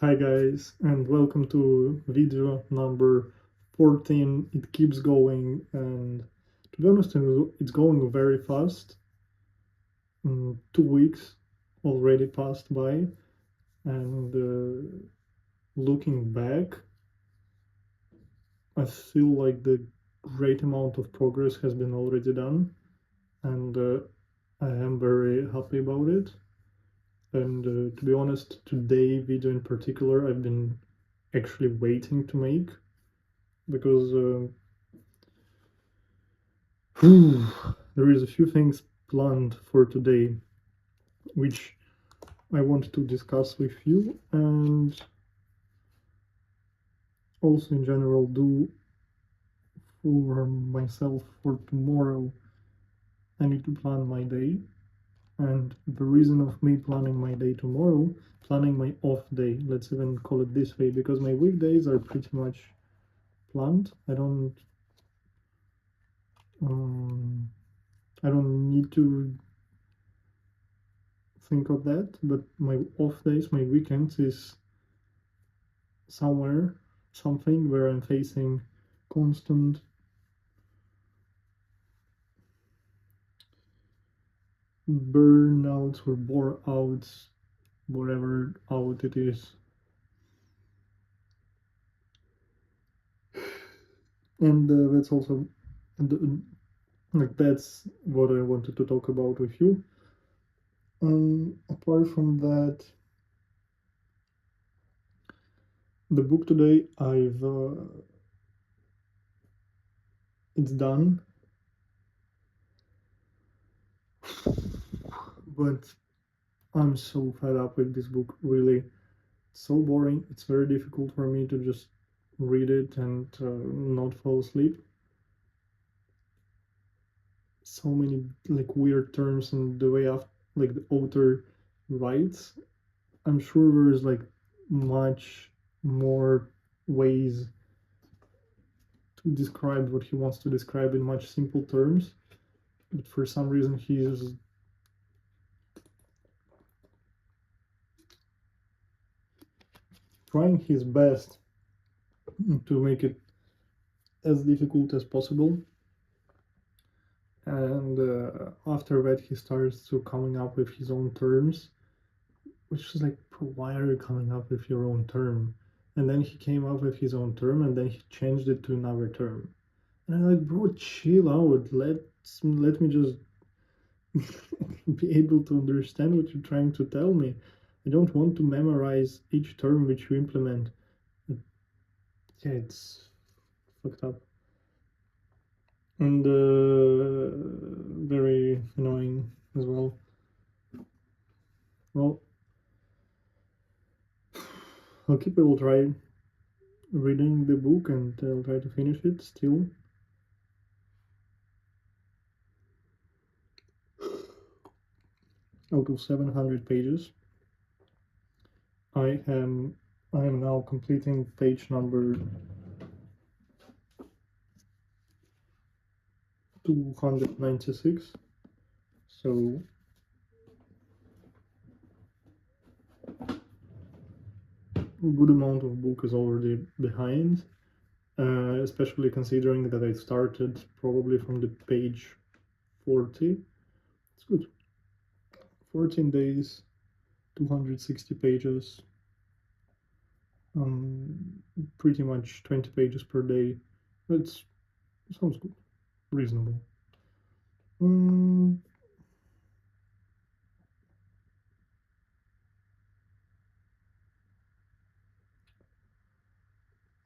Hi guys, and welcome to video number 14. It keeps going, and to be honest, it's going very fast. 2 weeks already passed by, and looking back, I feel like the great amount of progress has been already done, and I am very happy about it. And to be honest, today video in particular, I've been actually waiting to make because there is a few things planned for today which I want to discuss with you, and also in general do for myself for tomorrow. I need to plan my day, and the reason of me planning my day tomorrow, planning my off day, let's even call it this way, because my weekdays are pretty much planned. Um, I don't need to think of that, but my off days, my weekends is somewhere, something where I'm facing constant burnouts or bore outs, whatever out it is. And that's also, like, that's what I wanted to talk about with you. Apart from that, the book today, it's done, but I'm so fed up with this book, really. It's so boring. It's very difficult for me to just read it and not fall asleep. So many like weird terms and the way like the author writes. I'm sure there's like much more ways to describe what he wants to describe in much simple terms, but for some reason he's trying his best to make it as difficult as possible. And after that he starts to coming up with his own terms, which is like, why are you coming up with your own term? And then he came up with his own term, and then he changed it to another term. And I'm like, bro, chill out. Let me just be able to understand what you're trying to tell me. I don't want to memorize each term which you implement. But yeah, it's fucked up. And very annoying as well. Well, I will try reading the book and I'll try to finish it still. Out of 700 pages, I am now completing page number 296. So a good amount of book is already behind, especially considering that I started probably from the page 40. It's good. 14 days, 260 pages, pretty much 20 pages per day. That sounds good, reasonable.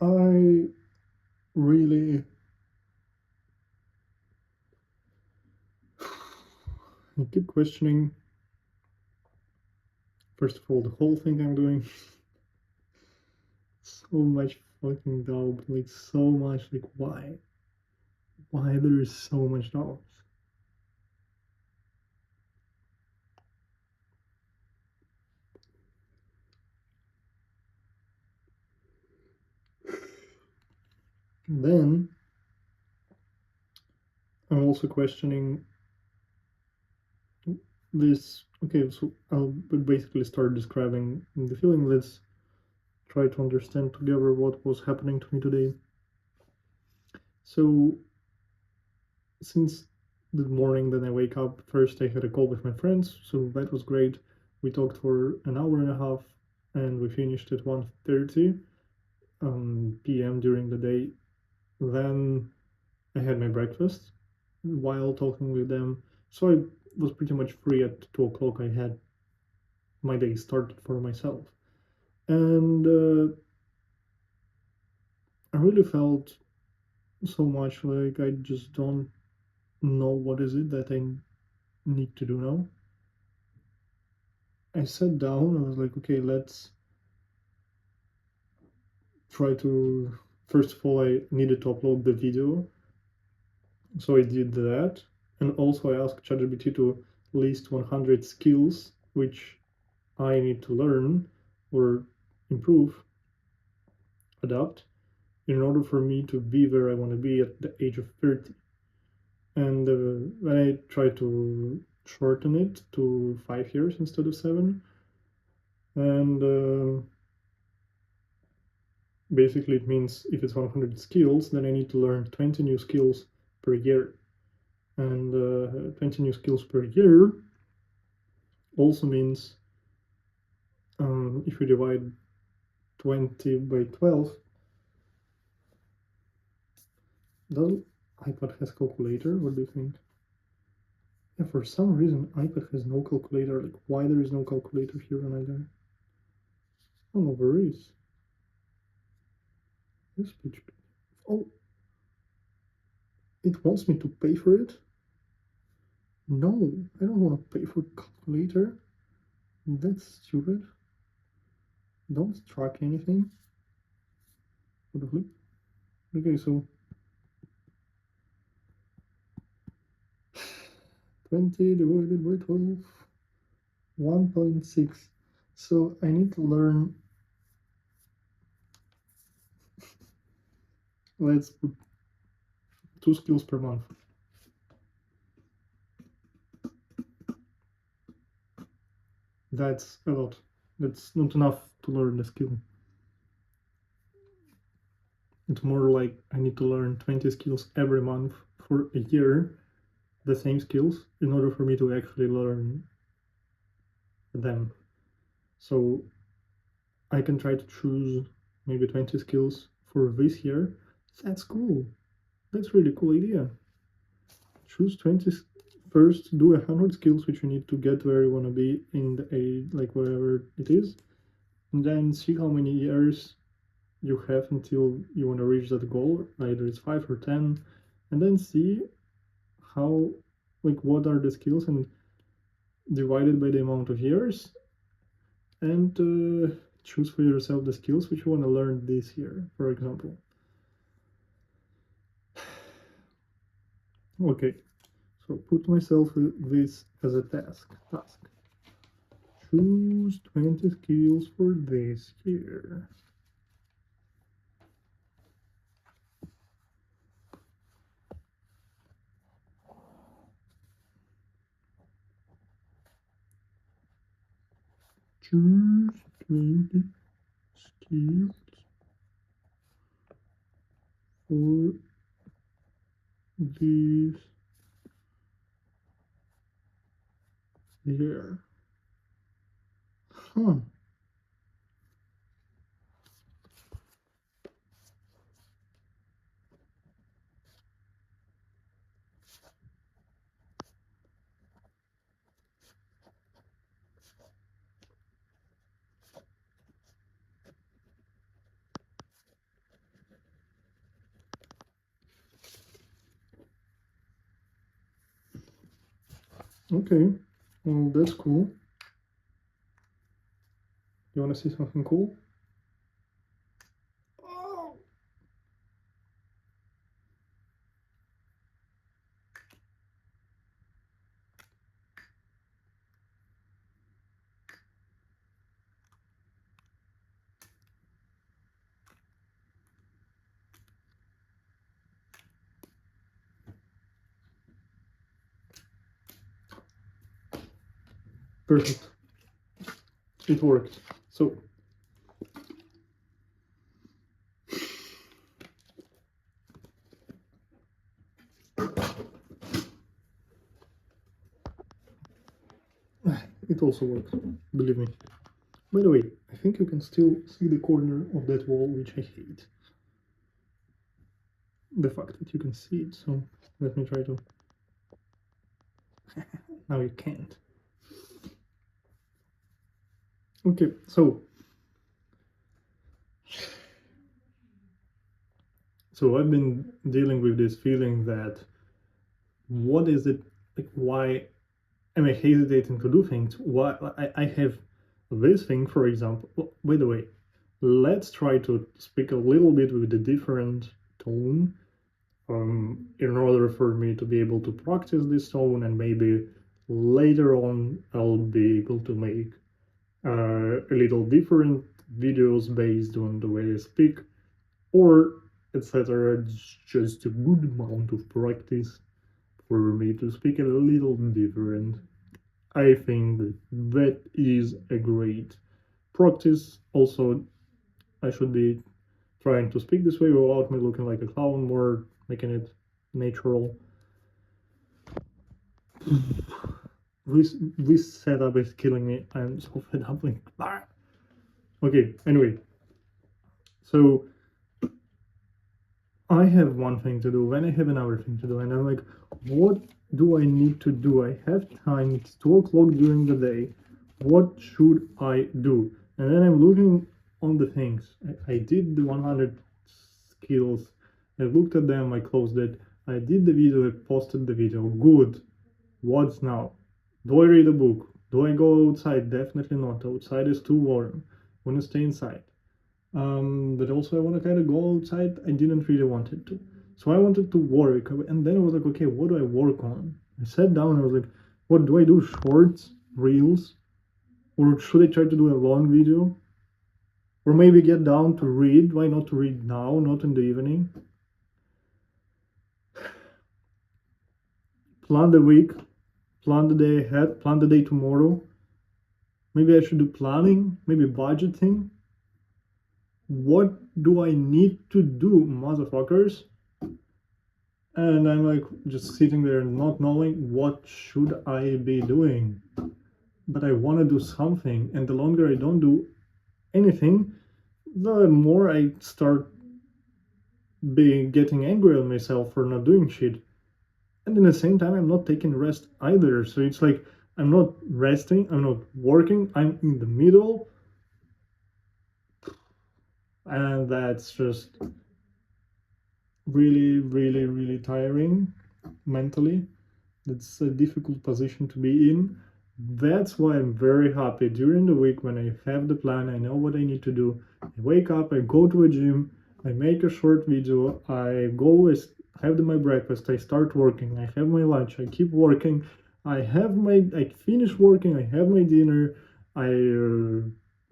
I really I keep questioning, first of all, the whole thing I'm doing. So much fucking doubt, like so much, like why there is so much doubt. Then I'm also questioning this. Okay, so I'll basically start describing the feeling. try to understand together what was happening to me today. So since the morning that I wake up, first I had a call with my friends, so that was great. We talked for an hour and a half, and we finished at 1:30 p.m. during the day. Then I had my breakfast while talking with them, so I was pretty much free at 2 o'clock. I had my day started for myself, and I really felt so much like I just don't know what is it that I need to do now. I sat down. I was like, okay, let's try to. First of all, I needed to upload the video, so I did that, and also I asked ChatGPT to list 100 skills which I need to learn or improve, adapt, in order for me to be where I want to be at the age of 30. And when I try to shorten it to 5 years instead of 7, and basically it means if it's 100 skills, then I need to learn 20 new skills per year. And 20 new skills per year also means if we divide 20 by 12, does iPad has calculator? What do you think? Yeah, for some reason iPad has no calculator. Like, why there is no calculator here on iPad? I don't know where is. This speech. Oh, it wants me to pay for it? No, I don't want to pay for calculator. That's stupid. Don't track anything. What the flip? Okay, so 20 divided by 12, 1.6. So I need to learn. Let's put 2 skills per month. That's a lot. That's not enough to learn the skill. It's more like I need to learn 20 skills every month for a year, the same skills, in order for me to actually learn them. So I can try to choose maybe 20 skills for this year. That's cool. That's really cool idea. Choose 20 first, do 100 skills which you need to get where you want to be in the age, like wherever it is, and then see how many years you have until you want to reach that goal, either it's 5 or 10, and then see how, like, what are the skills and divide it by the amount of years, and choose for yourself the skills which you want to learn this year, for example. Okay, so put myself this as a task. Choose 20 skills for this year. Choose 20 skills for this year. Huh. Okay, well, that's cool. You want to see something cool? Oh. Perfect. It worked. So it also works, believe me. By the way, I think you can still see the corner of that wall, which I hate. The fact that you can see it, so let me try to... Now you can't. Okay, so I've been dealing with this feeling that what is it, like, why am I hesitating to do things? Why I have this thing, for example. Oh, by the way, let's try to speak a little bit with a different tone, in order for me to be able to practice this tone, and maybe later on I'll be able to make a little different videos based on the way I speak, or etc. It's just a good amount of practice for me to speak a little different. I think that is a great practice. Also, I should be trying to speak this way without me looking like a clown, more making it natural. This setup is killing me. I'm so fed up with... Okay, anyway. So I have one thing to do, then I have another thing to do, and I'm like, what do I need to do? I have time, it's 2 o'clock during the day. What should I do? And then I'm looking on the things. I did the 100 skills. I looked at them, I closed it. I did the video, I posted the video. Good. What's now? Do I read a book? Do I go outside? Definitely not. Outside is too warm. I want to stay inside. But also I want to kind of go outside. I didn't really want it to. So I wanted to work. And then I was like, okay, what do I work on? I sat down and I was like, what do I do? Shorts? Reels? Or should I try to do a long video? Or maybe get down to read. Why not to read now, not in the evening? Plan the week. Plan the day ahead. Plan the day tomorrow. Maybe I should do planning. Maybe budgeting. What do I need to do, motherfuckers? And I'm like just sitting there not knowing what should I be doing. But I want to do something, and the longer I don't do anything, the more I start getting angry at myself for not doing shit. And at the same time, I'm not taking rest either. So it's like I'm not resting, I'm not working, I'm in the middle. And that's just really, really, really tiring mentally. It's a difficult position to be in. That's why I'm very happy during the week when I have the plan, I know what I need to do. I wake up, I go to a gym, I make a short video, I go, I have my breakfast, I start working, I have my lunch, I keep working, I finish working, I have my dinner,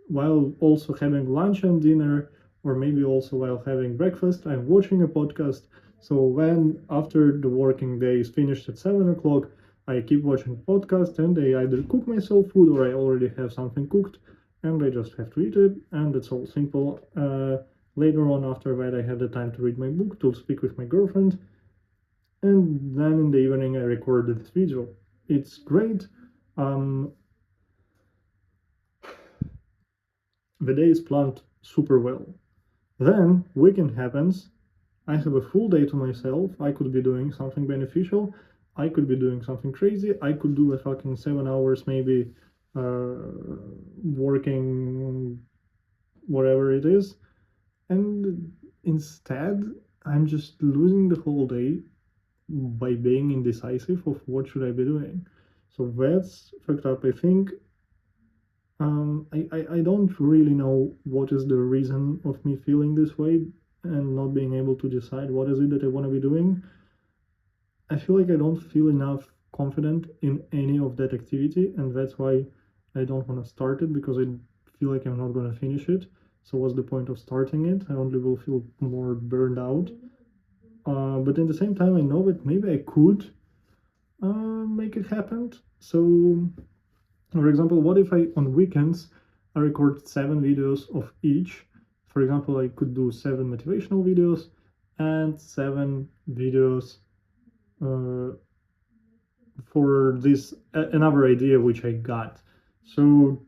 while also having lunch and dinner, or maybe also while having breakfast, I'm watching a podcast. So when after the working day is finished at 7 o'clock, I keep watching podcast, and I either cook myself food or I already have something cooked and I just have to eat it, and it's all simple. Later on after that I have the time to read my book, to speak with my girlfriend, and then in the evening I recorded this video. It's great. The day is planned super well. Then weekend happens, I have a full day to myself, I could be doing something beneficial, I could be doing something crazy, I could do a fucking 7 hours maybe working whatever it is, and instead I'm just losing the whole day by being indecisive of what should I be doing. So that's fucked up. I think I don't really know what is the reason of me feeling this way and not being able to decide what is it that I want to be doing. I feel like I don't feel enough confident in any of that activity, and that's why I don't want to start it, because I feel like I'm not going to finish it. So what's the point of starting it? I only will feel more burned out. But at the same time, I know that maybe I could make it happen. So, for example, what if on weekends I record 7 videos of each? For example, I could do 7 motivational videos and 7 videos for this another idea which I got. So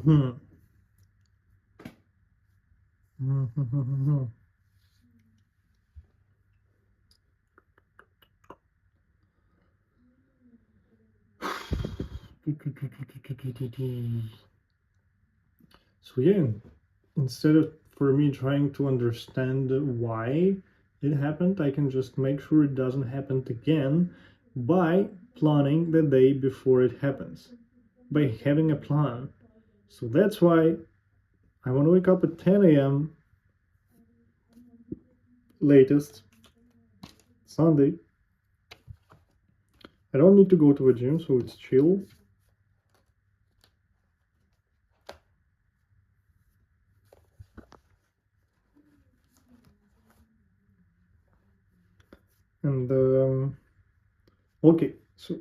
hmm. So yeah, instead of for me trying to understand why it happened, I can just make sure it doesn't happen again by planning the day before it happens, by having a plan. So that's why I want to wake up at 10 a.m. latest Sunday. I don't need to go to a gym, so it's chill. And okay, so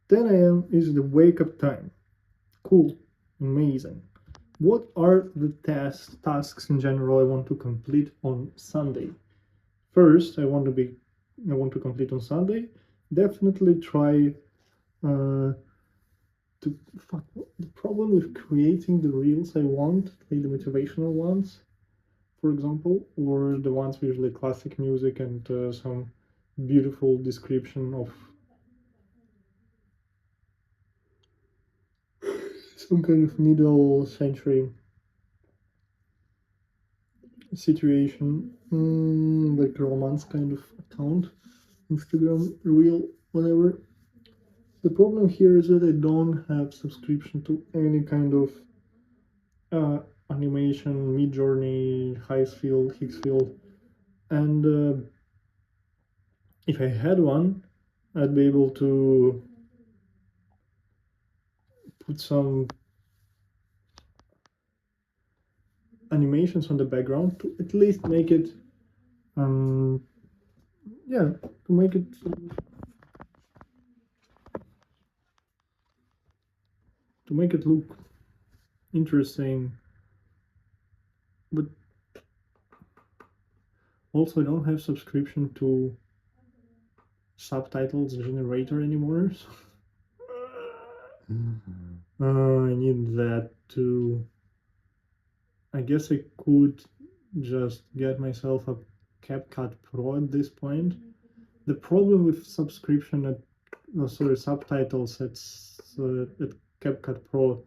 10 a.m. is the wake up time. Cool, amazing. What are the tasks in general I want to complete on Sunday? First, I want to complete on Sunday. Definitely try to fuck. The problem with creating the reels I want, like the motivational ones, for example, or the ones with the classic music and some beautiful description of some kind of middle century situation, like romance kind of account, Instagram reel, whatever. The problem here is that I don't have subscription to any kind of uh, animation, Mid Journey, Highfield, Hicksfield, and if I had one, I'd be able to put some animations on the background to at least make it, um, yeah, to make it look interesting. But also, I don't have subscription to subtitles generator anymore. So I need that too. I guess I could just get myself a CapCut Pro at this point. The problem with subscription at, no, sorry, subtitles at CapCut Pro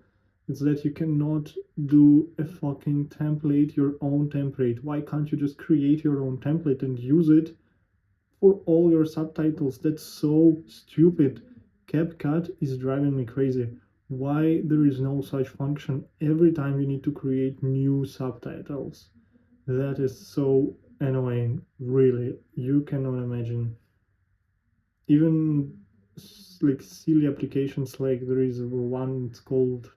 is that you cannot do a fucking template, your own template. Why can't you just create your own template and use it for all your subtitles? That's so stupid. CapCut is driving me crazy. Why there is no such function every time you need to create new subtitles? That is so annoying, really. You cannot imagine. Even like silly applications, like there is one, it's called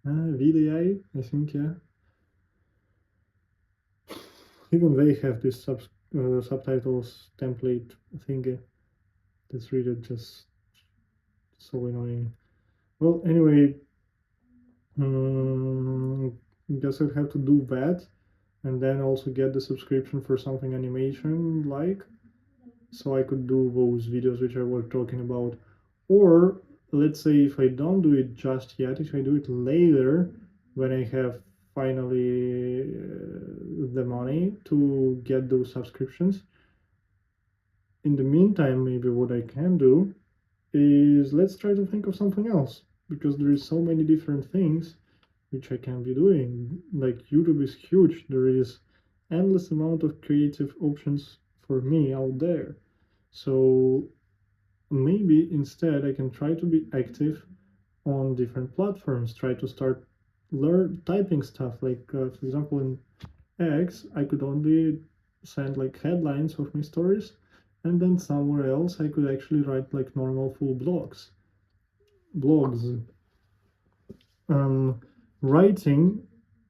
VDI, I think, yeah. Even they have this subtitles template thingy. That's really just so annoying. Well, anyway, guess I'd have to do that and then also get the subscription for something animation like, so I could do those videos which I was talking about. Or let's say if I don't do it just yet, if I do it later when I have finally the money to get those subscriptions. In the meantime, maybe what I can do is let's try to think of something else, because there is so many different things which I can be doing. Like YouTube is huge. There is endless amount of creative options for me out there. So maybe instead I can try to be active on different platforms, try to start learn typing stuff. Like for example, in X, I could only send like headlines of my stories, and then somewhere else I could actually write like normal full blogs. um, Writing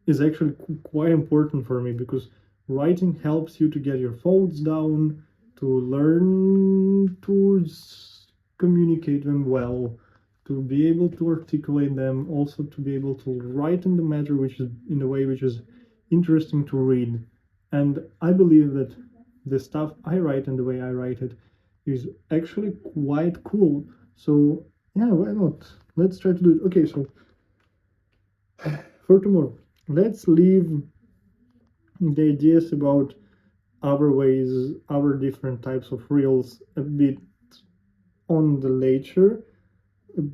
is actually quite important for me, because writing helps you to get your thoughts down, to learn to communicate them well, to be able to articulate them, also to be able to write in the matter which is in a way which is interesting to read. And I believe that the stuff I write and the way I write it is actually quite cool. So yeah, why not? Let's try to do it. Okay, so for tomorrow, let's leave the ideas about our ways, our different types of reels a bit on the later.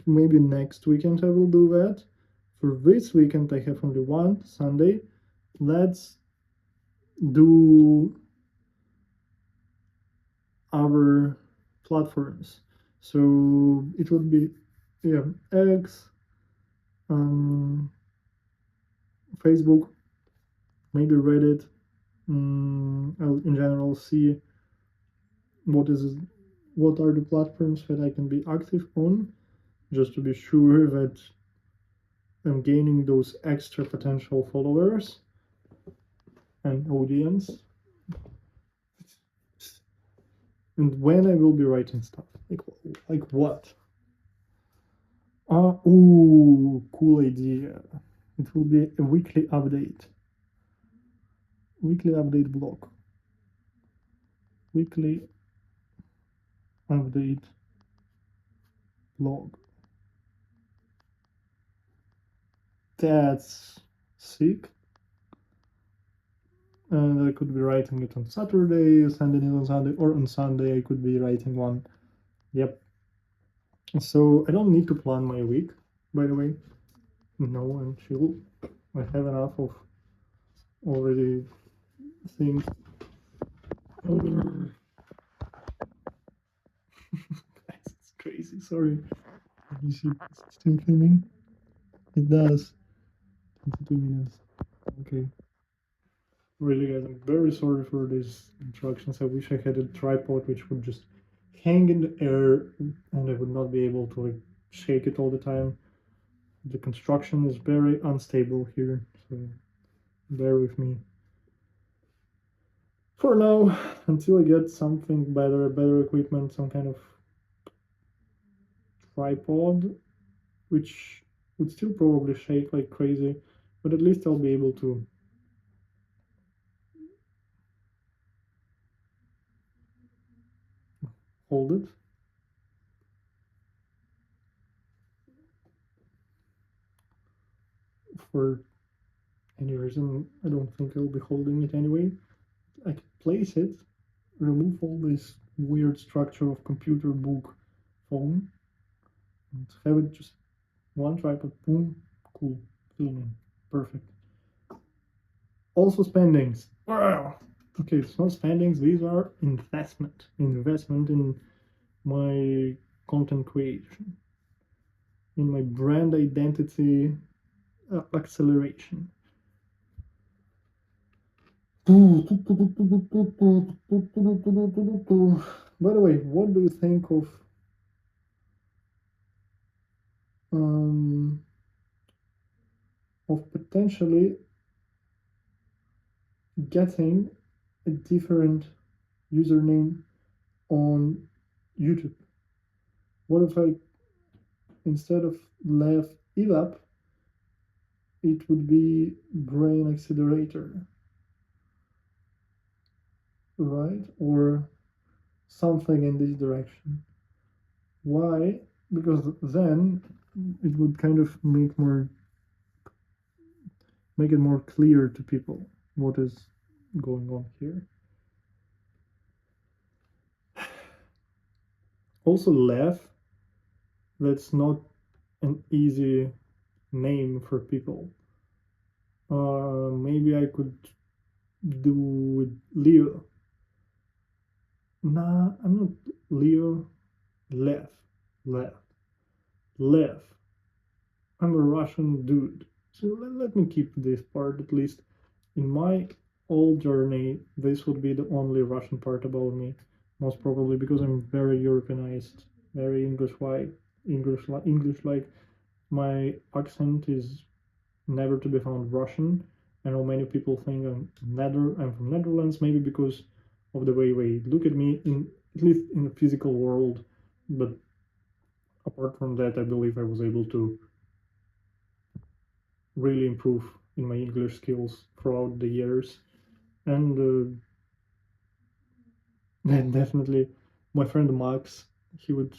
Maybe next weekend I will do that. For this weekend I have only one Sunday. Let's do our platforms. So it would be X, Facebook, maybe Reddit. I'll in general see what are the platforms that I can be active on, just to be sure that I'm gaining those extra potential followers and audience. And when I will be writing stuff, like what? Cool idea. It will be a weekly update. Weekly update blog. Weekly update blog. That's sick. And I could be writing it on Saturday, sending it on Sunday, or on Sunday I could be writing one. Yep. So I don't need to plan my week, by the way. No, I'm chill. I have enough of already things. It's crazy. Sorry. You see, it's still filming. It does. 22 minutes. Okay. Really, guys, I'm very sorry for these interruptions. I wish I had a tripod which would just hang in the air and I would not be able to like shake it all the time. The construction is very unstable here, so bear with me. For now, until I get something better equipment, some kind of tripod, which would still probably shake like crazy, but at least I'll be able to hold it. For any reason, I don't think I'll be holding it anyway. I could place it, remove all this weird structure of computer book phone, and have it just one tripod, boom, cool, filming, perfect. Also spendings. Wow. Okay, it's not spendings, these are investment in my content creation, in my brand identity acceleration. By the way, what do you think of potentially getting a different username on YouTube? What if I, instead of Lev Elap, it would be Brain Accelerator, right? Or something in this direction. Why? Because then it would kind of make it more clear to people what is going on here. Also, Lev, that's not an easy name for people. Maybe I could do with Leo. Nah, I'm not Leo. Lev. I'm a Russian dude. So let me keep this part at least. In my whole journey, this would be the only Russian part about me. Most probably because I'm very Europeanized, very English like. My accent is never to be found Russian. I know many people think I'm from Netherlands, maybe because of the way they look at me, in at least in the physical world. But apart from that, I believe I was able to really improve in my English skills throughout the years. And and definitely, my friend Max, he would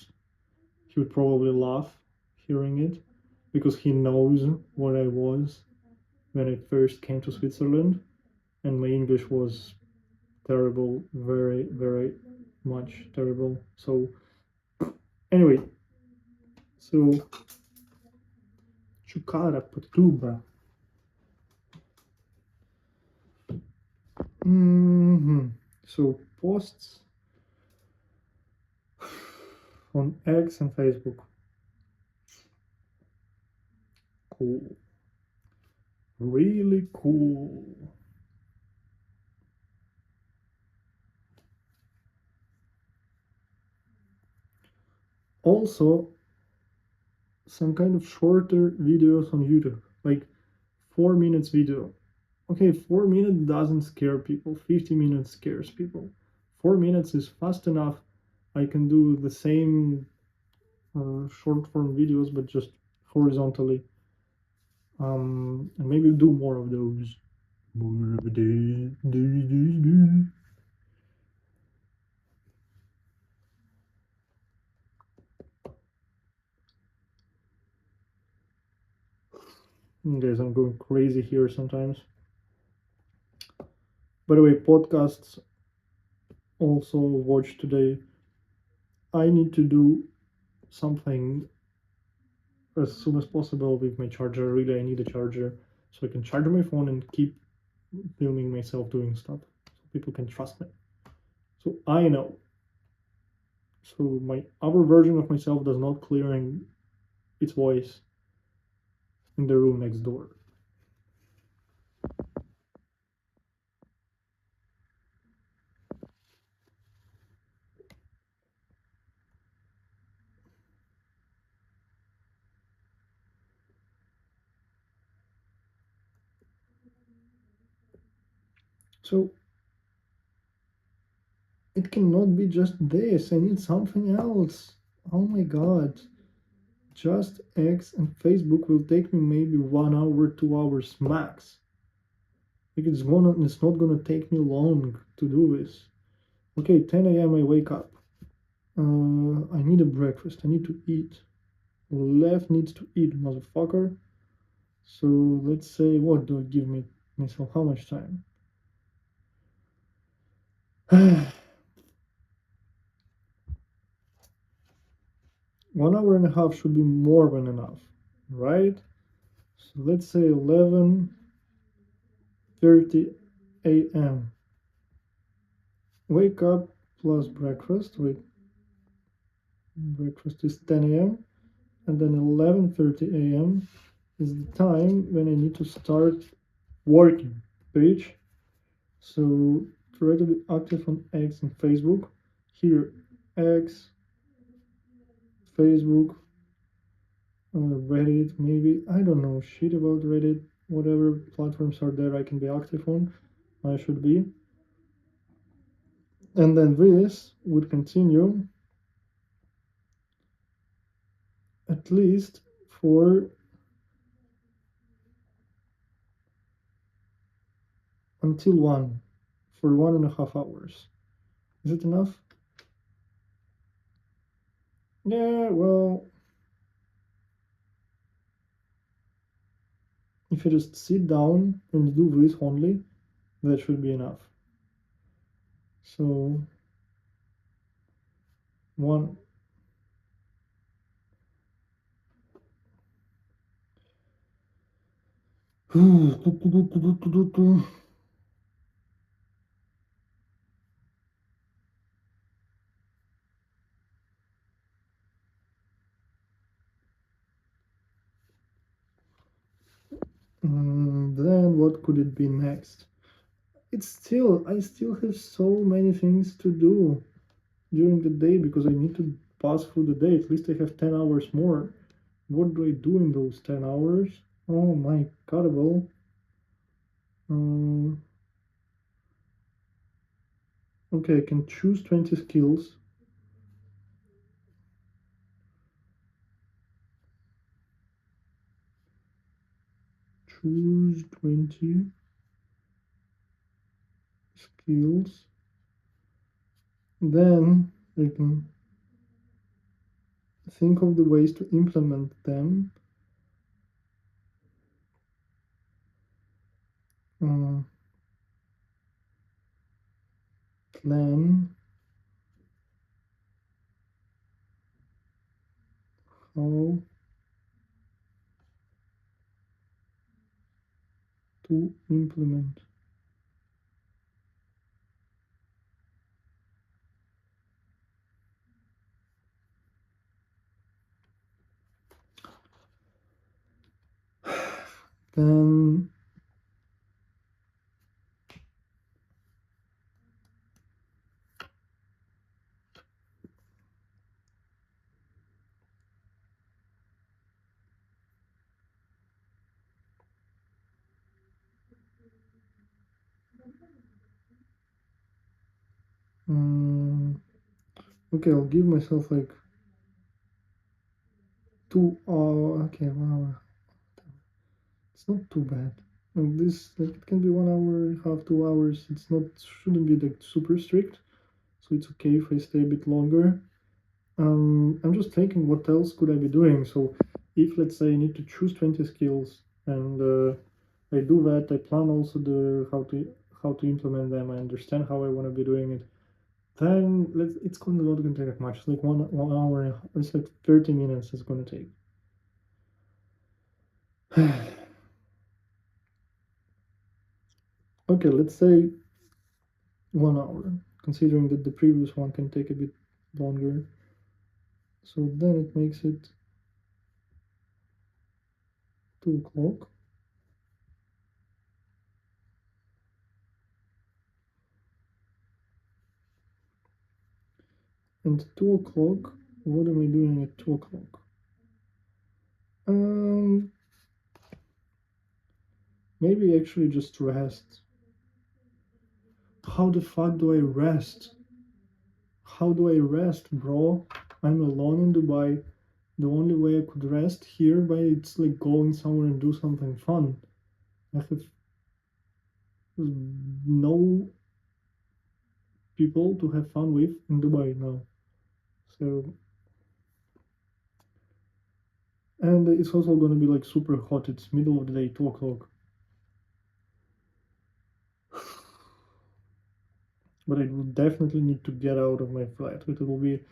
he would probably laugh hearing it because he knows what I was when I first came to Switzerland, and my English was terrible, very, very much terrible. So anyway, so Chukara Patuba. So posts on X and Facebook. Cool. Really cool. Also, some kind of shorter videos on YouTube, like 4 minutes video. Okay, 4 minutes doesn't scare people. 50 minutes scares people. 4 minutes is fast enough. I can do the same short form videos, but just horizontally. And maybe do more of those. More of those. Guys, I'm going crazy here sometimes. By the way, podcasts also watch today. I need to do something as soon as possible with my charger. Really, I need a charger so I can charge my phone and keep filming myself doing stuff so people can trust me. So I know. So my other version of myself does not clearing its voice in the room next door. So it cannot be just this. I need something else. Oh my god. Just X and Facebook will take me maybe 1 hour, 2 hours max. Like it's not gonna take me long to do this. Okay, 10 a.m. I wake up. I need a breakfast. I need to eat. Left needs to eat, motherfucker. So let's say, what do I give me myself? How much time? 1 hour and a half should be more than enough, right? So let's say 11:30 a.m. Wake up plus breakfast. Wait, breakfast is 10 a.m. and then 11:30 a.m. is the time when I need to start working, bitch. So try to be active on X and Facebook. Here, X, Facebook, Reddit, maybe. I don't know shit about Reddit. Whatever platforms are there I can be active on, I should be. And then this would continue at least for until 1, for 1.5 hours. Is it enough? Yeah, well, if you just sit down and do this only, that should be enough. So, one. Then what could it be next? I still have so many things to do during the day because I need to pass through the day. At least I have 10 hours more. What do I do in those 10 hours? Oh my god, well. Um, okay, I can choose 20 skills. choose 20 skills. Then I can think of the ways to implement them. Plan how to implement. Then okay, I'll give myself like 2 hours. Okay, 1 hour. It's not too bad. Like this, like it can be 1 hour, half 2 hours. It's not shouldn't be like super strict, so it's okay if I stay a bit longer. I'm just thinking what else could I be doing. So if let's say I need to choose 20 skills and I do that, I plan also the how to implement them. I understand how I want to be doing it. Then it's not going to take that much. It's like 1 hour. It's like 30 minutes. It's going to take. Okay, let's say 1 hour. Considering that the previous one can take a bit longer, so then it makes it 2 o'clock. And 2 o'clock, what am I doing at 2 o'clock? Maybe actually just rest. How the fuck do I rest? How do I rest, bro? I'm alone in Dubai. The only way I could rest here by it's like going somewhere and do something fun. I have no people to have fun with in Dubai now. So and it's also gonna be like super hot. It's middle of the day, 2 o'clock. But I will definitely need to get out of my flat. It will be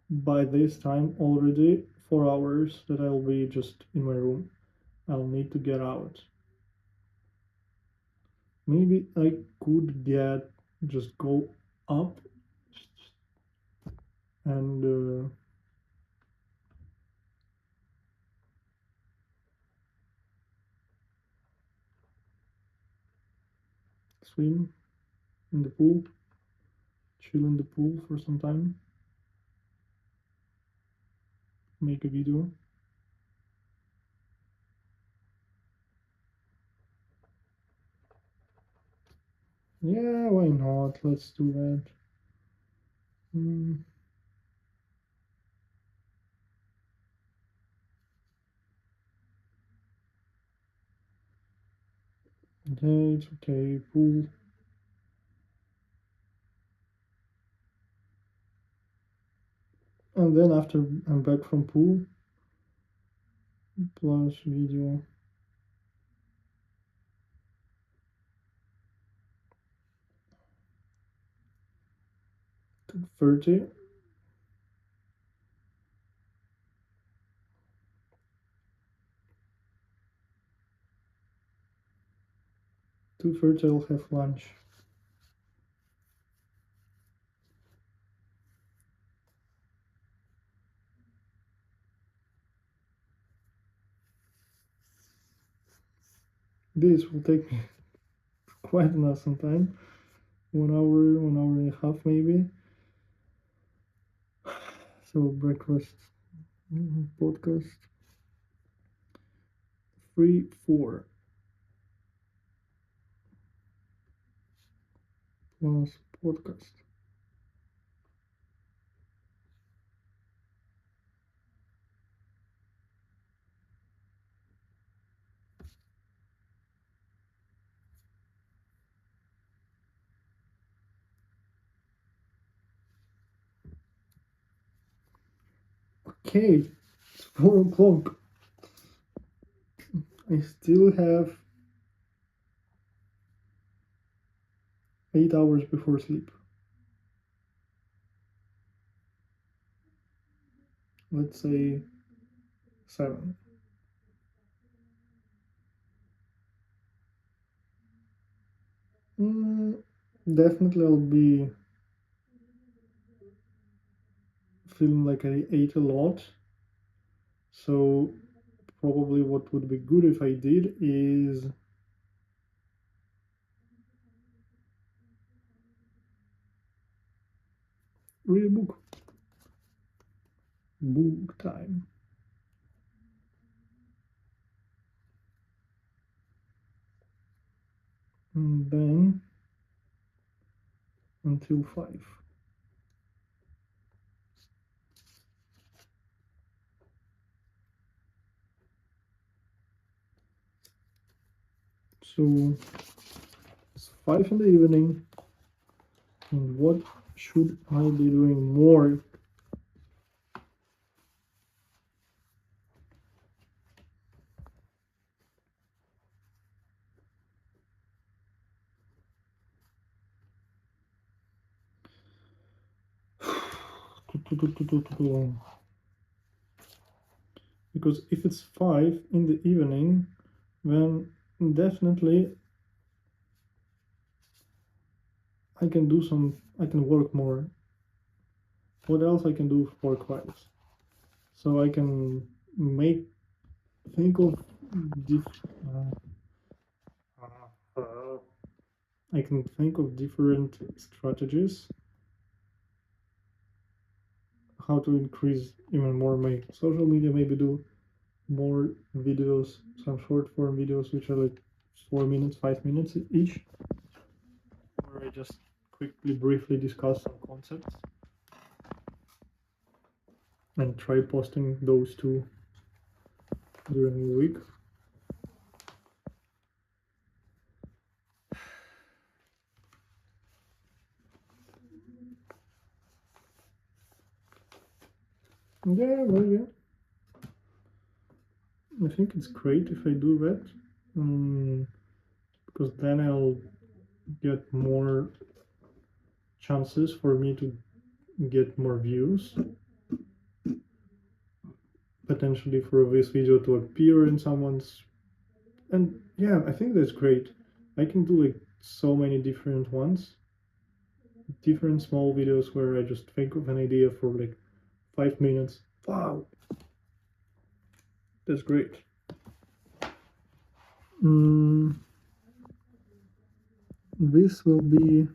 by this time already 4 hours that I'll be just in my room. I'll need to get out. Maybe I could just go up and swim in the pool, chill in the pool for some time, make a video. Yeah, why not? Let's do that. Okay, it's okay. Pool. And then after I'm back from pool, plus video 2:30. 2:30 I'll have lunch. This will take me quite enough some time. 1 hour, 1 hour and a half maybe. So breakfast, podcast, 3, 4 plus podcast. Okay, it's 4 o'clock. I still have 8 hours before sleep. Let's say 7. Definitely I'll be feeling like I ate a lot. So probably what would be good if I did is read a book. Book time. And then until 5. So it's 5 in the evening. And what should I be doing more? Because if it's 5 in the evening, then definitely I can work more. What else I can do work-wise? So I can think of I can think of different strategies how to increase even more my social media, maybe do more videos, some short form videos which are like 4 minutes, 5 minutes each, where I just quickly briefly discuss some concepts and try posting those two during the week. Yeah, well, yeah. I think it's great if I do that, because then I'll get more chances for me to get more views, potentially for this video to appear in someone's. And yeah, I think that's great. I can do like so many different ones, different small videos where I just think of an idea for like 5 minutes. Wow, that's great. This will be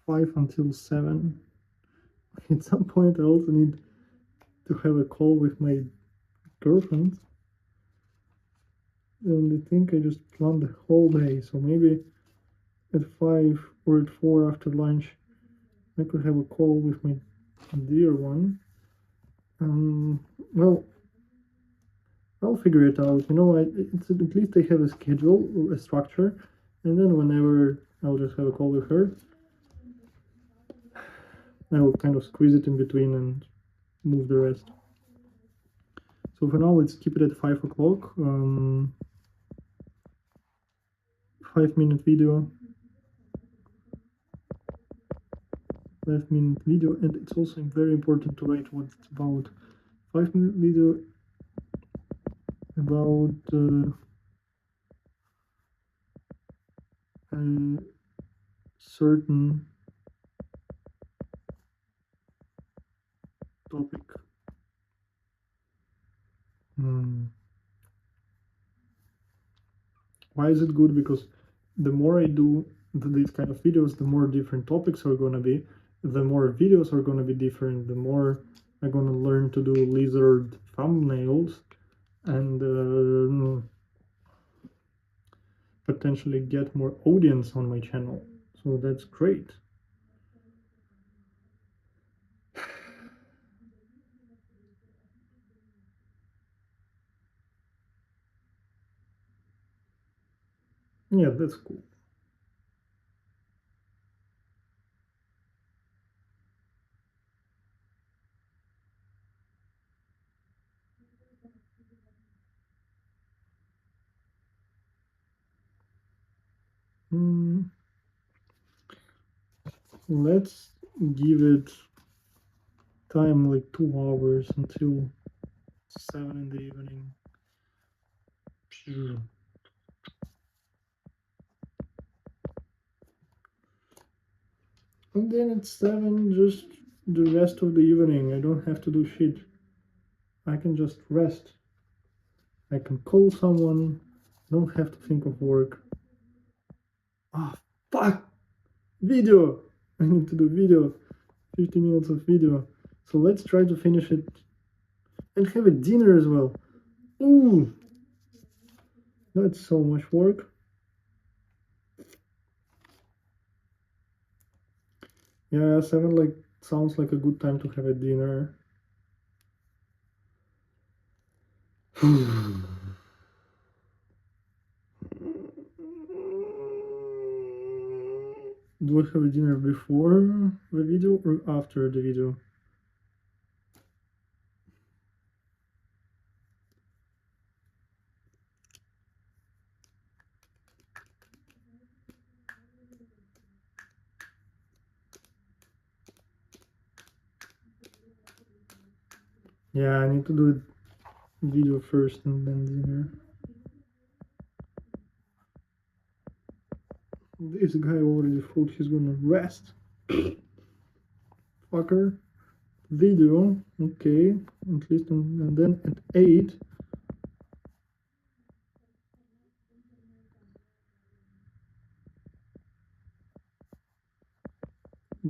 5 until 7. At some point, I also need to have a call with my girlfriend. And I think I just planned the whole day. So maybe at 5 or at 4 after lunch, I could have a call with my dear one. Well, I'll figure it out. It's at least I have a schedule, a structure, and then whenever I'll just have a call with her, I will kind of squeeze it in between and move the rest. So for now, let's keep it at 5 o'clock. 5-minute video. 5-minute video, and it's also very important to write what it's about. 5-minute video about a certain topic. Why is it good? Because the more I do these kind of videos, the more different topics are going to be, the more videos are going to be different, the more I'm going to learn to do lizard thumbnails and potentially get more audience on my channel. So that's great. Yeah, that's cool. Mm, let's give it time like 2 hours until 7 in the evening. And then at 7, just the rest of the evening. I don't have to do shit. I can just rest. I can call someone. Don't have to think of work. Ah, fuck! Video! I need to do video. 50 minutes of video. So let's try to finish it and have a dinner as well. Ooh! That's so much work. Yeah, 7 like sounds like a good time to have a dinner. Do I have a dinner before the video or after the video? Yeah, I need to do video first and then dinner. This guy already thought he's gonna rest. Fucker. Video, okay, at least, and then at 8.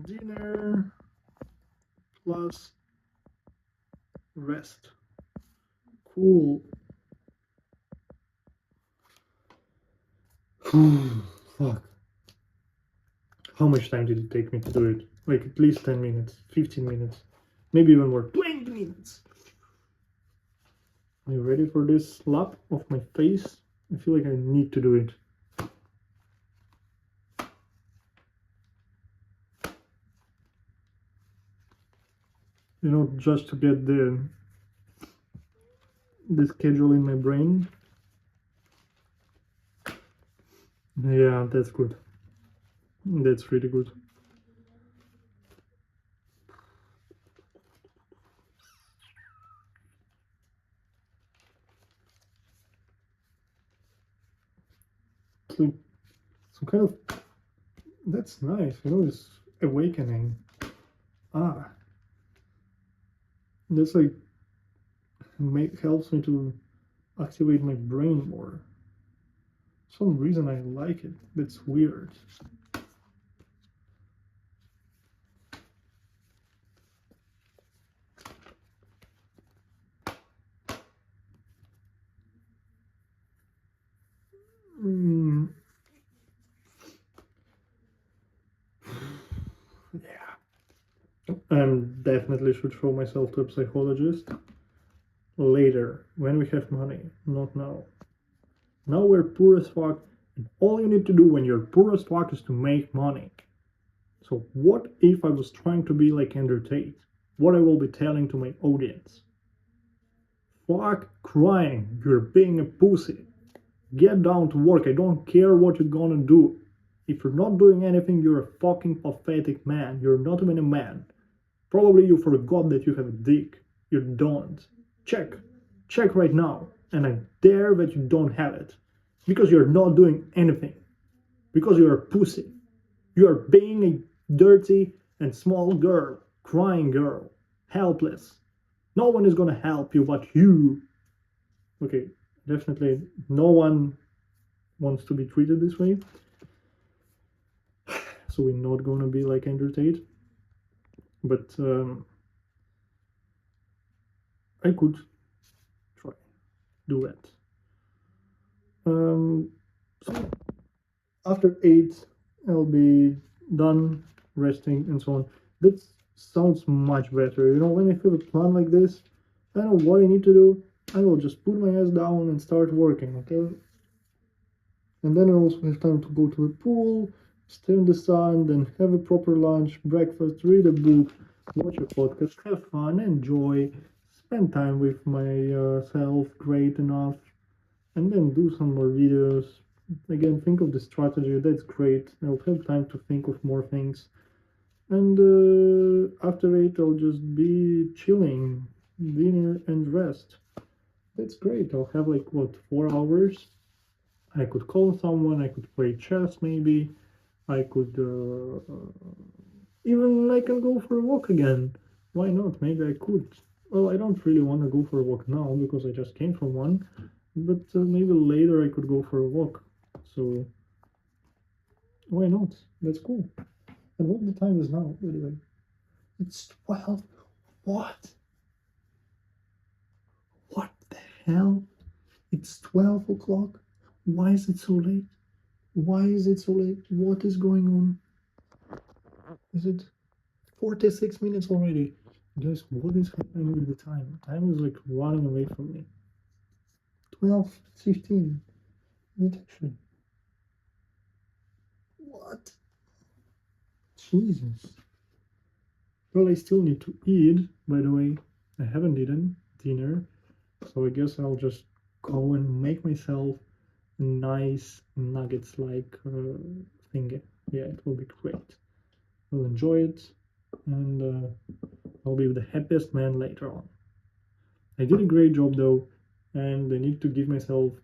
Dinner plus rest. Cool. Fuck. How much time did it take me to do it? Like at least 10 minutes, 15 minutes, maybe even more. 20 minutes. Are you ready for this slap of my face? I feel like I need to do it. You know, just to get the schedule in my brain. Yeah, that's good. That's really good. So, some kind of, that's nice, you know, this awakening. Ah, that's like, helps me to activate my brain more. For some reason I like it. That's weird. Mm. Yeah. I definitely should show myself to a psychologist later, when we have money, not now. Now we're poor as fuck, and all you need to do when you're poor as fuck is to make money. So what if I was trying to be like Andrew Tate? What I will be telling to my audience? Fuck crying, you're being a pussy. Get down to work, I don't care what you're gonna do. If you're not doing anything, you're a fucking pathetic man. You're not even a man. Probably you forgot that you have a dick. You don't. Check. Check right now. And I dare that you don't have it. Because you're not doing anything. Because you're a pussy. You are being a dirty and small girl. Crying girl. Helpless. No one is gonna help you but you. Okay, definitely no one wants to be treated this way. So we're not gonna be like Andrew Tate. But I could try do that. So after 8, I'll be done resting and so on. That sounds much better. You know, when I feel a plan like this, I know what I need to do. I will just put my ass down and start working, okay? And then I also have time to go to the pool, stay in the sun, then have a proper lunch, breakfast, read a book, watch a podcast, have fun, enjoy, spend time with myself, great enough, and then do some more videos. again, think of the strategy. That's great. I'll have time to think of more things. And after 8, I'll just be chilling, dinner and rest. That's great. I'll have like what, 4 hours. I could call someone. I could play chess maybe. I could even I can go for a walk again. Why not? Maybe I could. Well, I don't really want to go for a walk now because I just came from one. But maybe later I could go for a walk. So why not? That's cool. And what the time is now, by the way? It's 12. What? What the hell? It's 12 o'clock? Why is it so late? Why is it so late? What is going on? Is it 46 minutes already? Guys, what is happening with the time? Time is like running away from me. 12:15. Detection. What? Jesus. Well, I still need to eat, by the way. I haven't eaten dinner, so I guess I'll just go and make myself a nice nuggets like thing. Yeah, it will be great. I'll enjoy it, and I'll be the happiest man later on. I did a great job though, and I need to give myself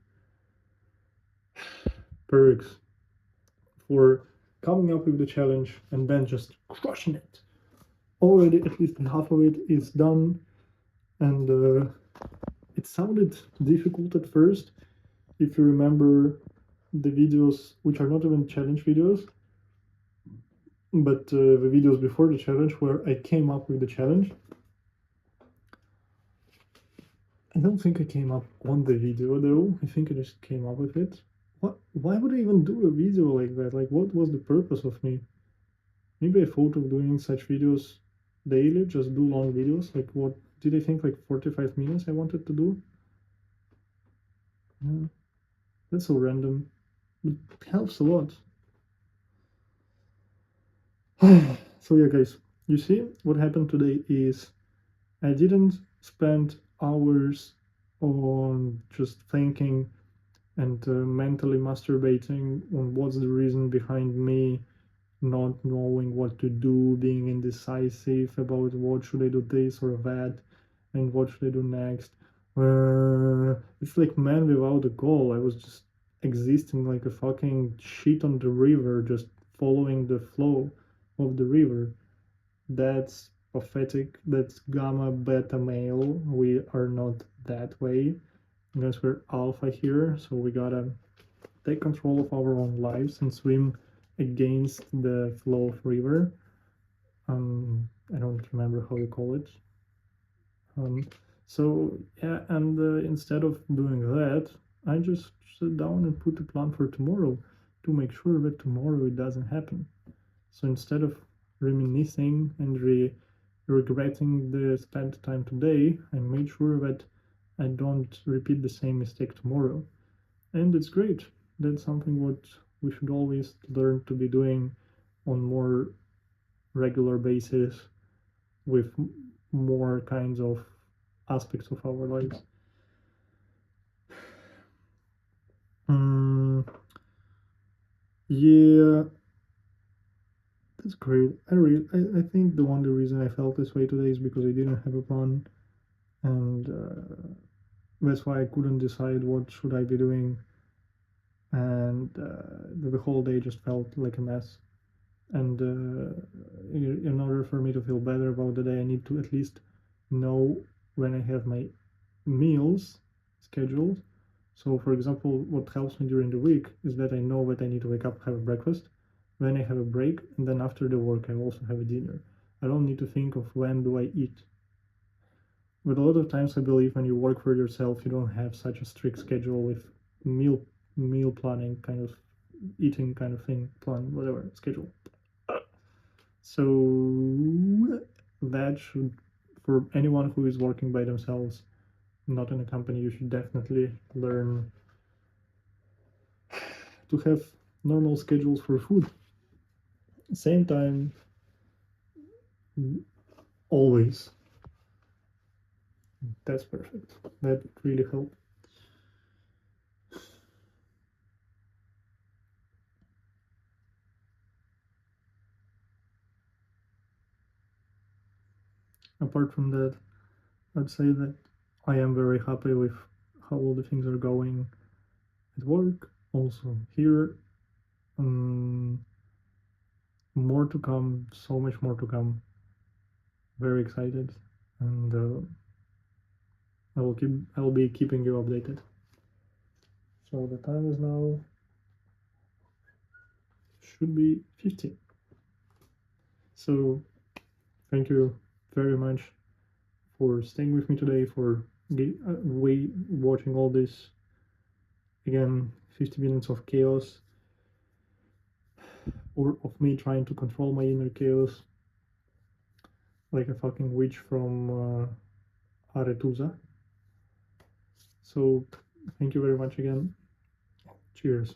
perks for coming up with the challenge and then just crushing it. Already, at least half of it is done, and it sounded difficult at first. If you remember the videos, which are not even challenge videos, but the videos before the challenge where I came up with the challenge. I don't think I came up on the video though. I think I just came up with it. What? Why would I even do a video like that? Like, what was the purpose of me? Maybe I thought of doing such videos daily, just do long videos. Like, what did I think? Like 45 minutes I wanted to do? Yeah, that's so random. It helps a lot. So yeah, guys, you see what happened today is I didn't spend hours on just thinking and mentally masturbating on what's the reason behind me not knowing what to do, being indecisive about what should I do this or that, and what should I do next. It's like man without a goal. I was just existing like a fucking shit on the river, just following the flow of the river. That's pathetic. That's gamma beta male. We are not that way because we're alpha here, so we gotta take control of our own lives and swim against the flow of river. I don't remember how you call it. Um, so yeah, and instead of doing that, I just sit down and put a plan for tomorrow to make sure that tomorrow it doesn't happen. So instead of reminiscing and regretting the spent time today, I made sure that I don't repeat the same mistake tomorrow. And it's great. That's something what we should always learn to be doing on more regular basis with more kinds of aspects of our lives. Mm, yeah, that's great. I think the only reason I felt this way today is because I didn't have a plan, and that's why I couldn't decide what should I be doing, and the whole day just felt like a mess. And in order for me to feel better about the day, I need to at least know when I have my meals scheduled. So, for example, what helps me during the week is that I know that I need to wake up, have a breakfast, then I have a break, and then after the work, I also have a dinner. I don't need to think of when do I eat. But a lot of times, I believe when you work for yourself, you don't have such a strict schedule with meal meal planning, kind of eating kind of thing, plan whatever schedule. So that should, for anyone who is working by themselves, not in a company, you should definitely learn to have normal schedules for food. Same time, always. That's perfect. That really helped. apart from that, I'd say that I am very happy with how all the things are going at work. Also here, more to come, so much more to come. Very excited, and I will be keeping you updated. So the time is now should be 15. So thank you very much for staying with me today, for watching all this. Again, 50 minutes of chaos, or of me trying to control my inner chaos like a fucking witch from Aretusa. So thank you very much again. Cheers.